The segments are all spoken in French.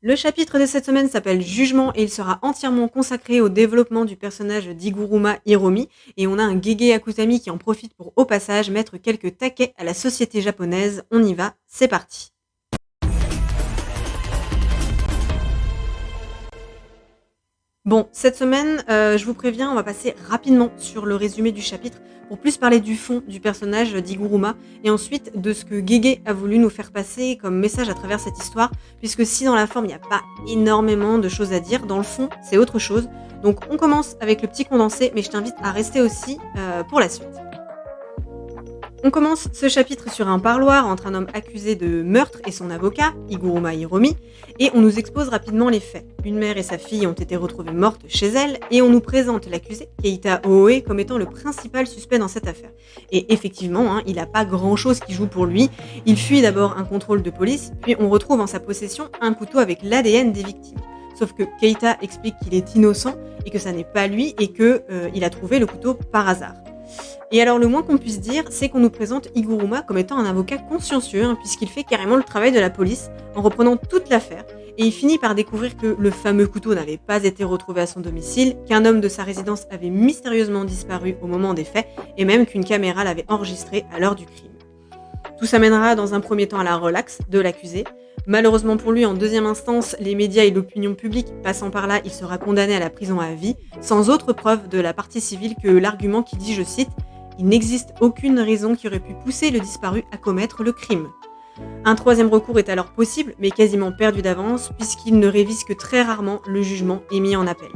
Le chapitre de cette semaine s'appelle Jugement et il sera entièrement consacré au développement du personnage d'Iguruma Hiromi et on a un Gege Akutami qui en profite pour au passage mettre quelques taquets à la société japonaise. On y va, c'est parti. Bon, cette semaine, je vous préviens, on va passer rapidement sur le résumé du chapitre pour plus parler du fond du personnage d'Iguruma et ensuite de ce que Gege a voulu nous faire passer comme message à travers cette histoire, puisque si dans la forme il n'y a pas énormément de choses à dire, dans le fond c'est autre chose. Donc on commence avec le petit condensé, mais je t'invite à rester aussi pour la suite. On commence ce chapitre sur un parloir entre un homme accusé de meurtre et son avocat, Iguruma Hiromi, et on nous expose rapidement les faits. Une mère et sa fille ont été retrouvées mortes chez elle, et on nous présente l'accusé, Keita Ooe, comme étant le principal suspect dans cette affaire. Et effectivement, il n'a pas grand-chose qui joue pour lui. Il fuit d'abord un contrôle de police, puis on retrouve en sa possession un couteau avec l'ADN des victimes. Sauf que Keita explique qu'il est innocent, et que ça n'est pas lui, et qu'il a trouvé le couteau par hasard. Et alors le moins qu'on puisse dire, c'est qu'on nous présente Iguruma comme étant un avocat consciencieux, puisqu'il fait carrément le travail de la police en reprenant toute l'affaire, et il finit par découvrir que le fameux couteau n'avait pas été retrouvé à son domicile, qu'un homme de sa résidence avait mystérieusement disparu au moment des faits, et même qu'une caméra l'avait enregistré à l'heure du crime. Tout ça mènera dans un premier temps à la relaxe de l'accusé. Malheureusement pour lui, en deuxième instance, les médias et l'opinion publique passant par là, il sera condamné à la prison à vie, sans autre preuve de la partie civile que l'argument qui dit, je cite, « Il n'existe aucune raison qui aurait pu pousser le disparu à commettre le crime ». Un troisième recours est alors possible, mais quasiment perdu d'avance, puisqu'il ne révise que très rarement le jugement émis en appel.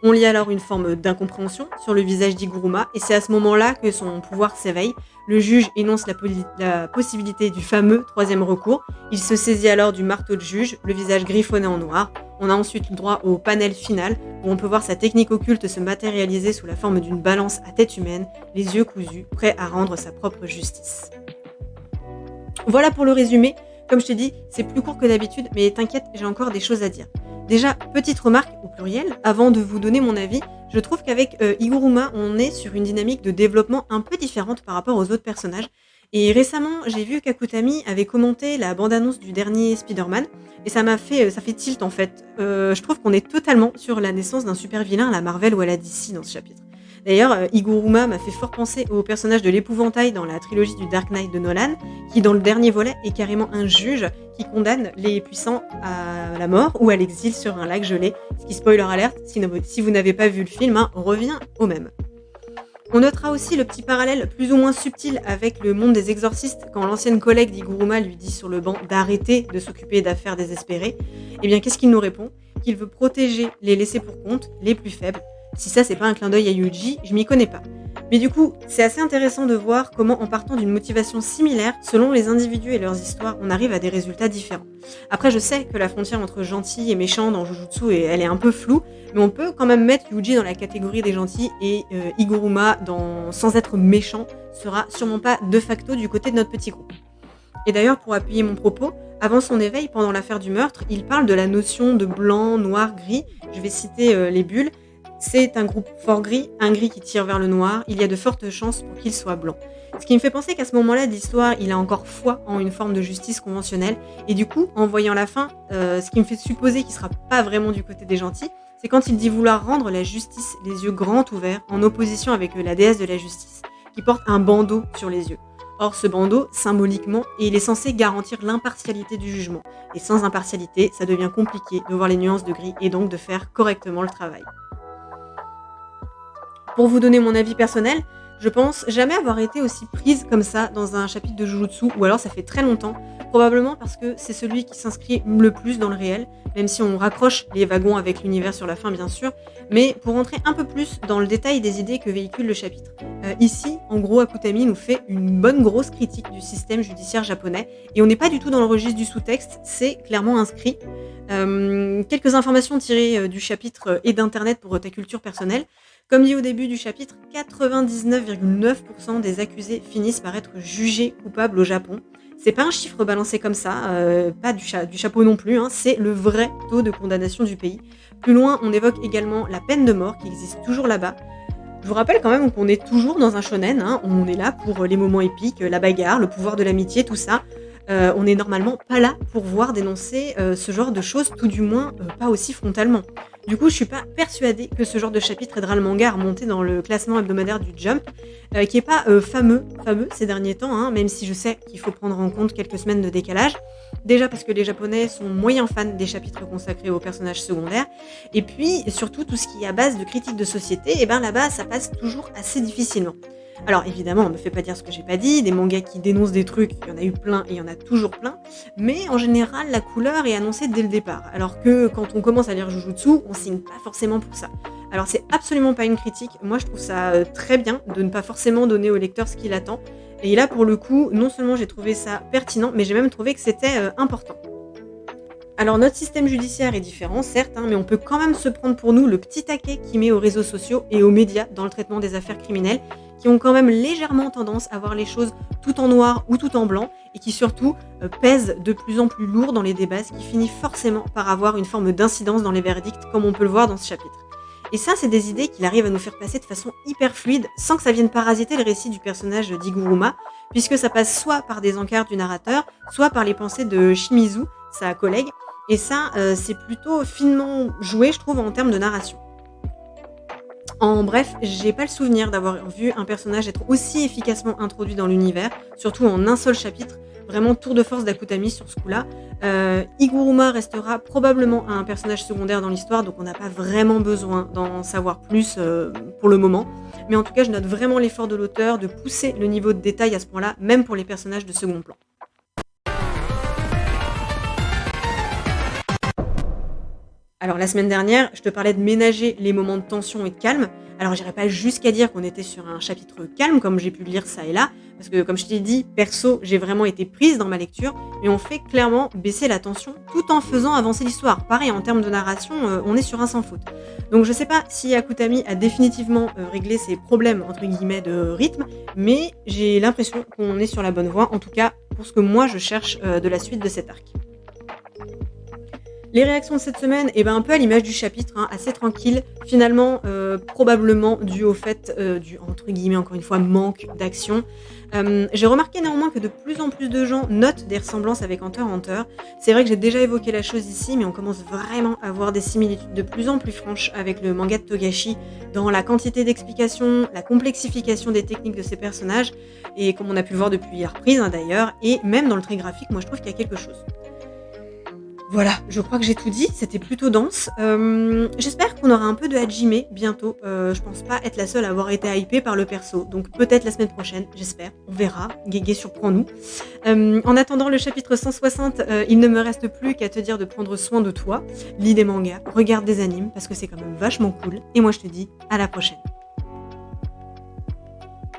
On lit alors une forme d'incompréhension sur le visage d'Iguruma, et c'est à ce moment-là que son pouvoir s'éveille. Le juge énonce la possibilité du fameux troisième recours. Il se saisit alors du marteau de juge, le visage griffonné en noir. On a ensuite le droit au panel final, où on peut voir sa technique occulte se matérialiser sous la forme d'une balance à tête humaine, les yeux cousus, prêt à rendre sa propre justice. Voilà pour le résumé. Comme je t'ai dit, c'est plus court que d'habitude, mais t'inquiète, j'ai encore des choses à dire. Déjà, petite remarque au pluriel, avant de vous donner mon avis, je trouve qu'avec Iguruma, on est sur une dynamique de développement un peu différente par rapport aux autres personnages. Et récemment, j'ai vu qu'Akutami avait commenté la bande-annonce du dernier Spider-Man, et ça fait tilt en fait. Je trouve qu'on est totalement sur la naissance d'un super vilain à la Marvel ou à la DC dans ce chapitre. D'ailleurs, Iguruma m'a fait fort penser au personnage de l'épouvantail dans la trilogie du Dark Knight de Nolan, qui dans le dernier volet est carrément un juge qui condamne les puissants à la mort ou à l'exil sur un lac gelé. Ce qui, spoiler alert, si vous n'avez pas vu le film, revient au même. On notera aussi le petit parallèle plus ou moins subtil avec le monde des exorcistes quand l'ancienne collègue d'Iguruma lui dit sur le banc d'arrêter de s'occuper d'affaires désespérées. Eh bien, qu'est-ce qu'il nous répond ? Qu'il veut protéger les laissés pour compte, les plus faibles. Si ça, c'est pas un clin d'œil à Yuji, je m'y connais pas. Mais du coup, c'est assez intéressant de voir comment, en partant d'une motivation similaire, selon les individus et leurs histoires, on arrive à des résultats différents. Après, je sais que la frontière entre gentil et méchant dans Jujutsu, elle est un peu floue, mais on peut quand même mettre Yuji dans la catégorie des gentils et Iguruma, sans être méchant, sera sûrement pas de facto du côté de notre petit groupe. Et d'ailleurs, pour appuyer mon propos, avant son éveil, pendant l'affaire du meurtre, il parle de la notion de blanc, noir, gris. Je vais citer les bulles. C'est un groupe fort gris, un gris qui tire vers le noir, il y a de fortes chances pour qu'il soit blanc. Ce qui me fait penser qu'à ce moment-là de l'histoire, il a encore foi en une forme de justice conventionnelle, et du coup, en voyant la fin, ce qui me fait supposer qu'il sera pas vraiment du côté des gentils, c'est quand il dit vouloir rendre la justice les yeux grands ouverts, en opposition avec la déesse de la justice, qui porte un bandeau sur les yeux. Or, ce bandeau, symboliquement, il est censé garantir l'impartialité du jugement. Et sans impartialité, ça devient compliqué de voir les nuances de gris, et donc de faire correctement le travail. Pour vous donner mon avis personnel, je pense jamais avoir été aussi prise comme ça dans un chapitre de Jujutsu, ou alors ça fait très longtemps, probablement parce que c'est celui qui s'inscrit le plus dans le réel, même si on raccroche les wagons avec l'univers sur la fin bien sûr, mais pour rentrer un peu plus dans le détail des idées que véhicule le chapitre. Ici, en gros, Akutami nous fait une bonne grosse critique du système judiciaire japonais, et on n'est pas du tout dans le registre du sous-texte, c'est clairement inscrit. Quelques informations tirées du chapitre et d'internet pour ta culture personnelle. Comme dit au début du chapitre, 99,9% des accusés finissent par être jugés coupables au Japon. C'est pas un chiffre balancé comme ça, pas du chapeau non plus, c'est le vrai taux de condamnation du pays. Plus loin, on évoque également la peine de mort qui existe toujours là-bas. Je vous rappelle quand même qu'on est toujours dans un shonen, on est là pour les moments épiques, la bagarre, le pouvoir de l'amitié, tout ça. on n'est normalement pas là pour voir dénoncer, ce genre de choses, tout du moins, pas aussi frontalement. Du coup, je suis pas persuadée que ce genre de chapitre aidera le manga à remonter dans le classement hebdomadaire du Jump, qui est pas, fameux ces derniers temps, hein, même si je sais qu'il faut prendre en compte quelques semaines de décalage. Déjà parce que les Japonais sont moyens fans des chapitres consacrés aux personnages secondaires et puis surtout tout ce qui est à base de critiques de société, et ben là-bas ça passe toujours assez difficilement. Alors évidemment, on me fait pas dire ce que j'ai pas dit, des mangas qui dénoncent des trucs, il y en a eu plein et il y en a toujours plein, mais en général, la couleur est annoncée dès le départ. Alors que quand on commence à lire Jujutsu, on signe pas forcément pour ça. Alors c'est absolument pas une critique, moi je trouve ça très bien de ne pas forcément donner au lecteur ce qu'il attend. Et là pour le coup, non seulement j'ai trouvé ça pertinent, mais j'ai même trouvé que c'était important. Alors notre système judiciaire est différent, certes, hein, mais on peut quand même se prendre pour nous le petit taquet qui met aux réseaux sociaux et aux médias dans le traitement des affaires criminelles, qui ont quand même légèrement tendance à voir les choses tout en noir ou tout en blanc, et qui surtout pèsent de plus en plus lourd dans les débats, ce qui finit forcément par avoir une forme d'incidence dans les verdicts, comme on peut le voir dans ce chapitre. Et ça, c'est des idées qu'il arrive à nous faire passer de façon hyper fluide, sans que ça vienne parasiter le récit du personnage d'Iguruma, puisque ça passe soit par des encarts du narrateur, soit par les pensées de Shimizu, sa collègue, et ça, c'est plutôt finement joué, je trouve, en termes de narration. En bref, j'ai pas le souvenir d'avoir vu un personnage être aussi efficacement introduit dans l'univers, surtout en un seul chapitre, vraiment tour de force d'Akutami sur ce coup-là. Iguruma restera probablement un personnage secondaire dans l'histoire, donc on n'a pas vraiment besoin d'en savoir plus pour le moment. Mais en tout cas, je note vraiment l'effort de l'auteur de pousser le niveau de détail à ce point-là, même pour les personnages de second plan. Alors la semaine dernière, je te parlais de ménager les moments de tension et de calme. Alors j'irai pas jusqu'à dire qu'on était sur un chapitre calme, comme j'ai pu le lire ça et là, parce que comme je t'ai dit, perso, j'ai vraiment été prise dans ma lecture, mais on fait clairement baisser la tension tout en faisant avancer l'histoire. Pareil, en termes de narration, on est sur un sans faute. Donc je sais pas si Akutami a définitivement réglé ses problèmes, entre guillemets, de rythme, mais j'ai l'impression qu'on est sur la bonne voie, en tout cas pour ce que moi je cherche de la suite de cet arc. Les réactions de cette semaine, un peu à l'image du chapitre, hein, assez tranquille, finalement probablement dû au fait du, entre guillemets, encore une fois, manque d'action. J'ai remarqué néanmoins que de plus en plus de gens notent des ressemblances avec Hunter x Hunter. C'est vrai que j'ai déjà évoqué la chose ici, mais on commence vraiment à voir des similitudes de plus en plus franches avec le manga de Togashi dans la quantité d'explications, la complexification des techniques de ces personnages, et comme on a pu le voir depuis la reprise, hein, d'ailleurs, et même dans le trait graphique, moi je trouve qu'il y a quelque chose. Voilà, je crois que j'ai tout dit, c'était plutôt dense. J'espère qu'on aura un peu de Hajime bientôt. Je pense pas être la seule à avoir été hypée par le perso, donc peut-être la semaine prochaine, j'espère. On verra, Gege surprend-nous. En attendant le chapitre 160, il ne me reste plus qu'à te dire de prendre soin de toi, lis des mangas, regarde des animes, parce que c'est quand même vachement cool. Et moi je te dis à la prochaine.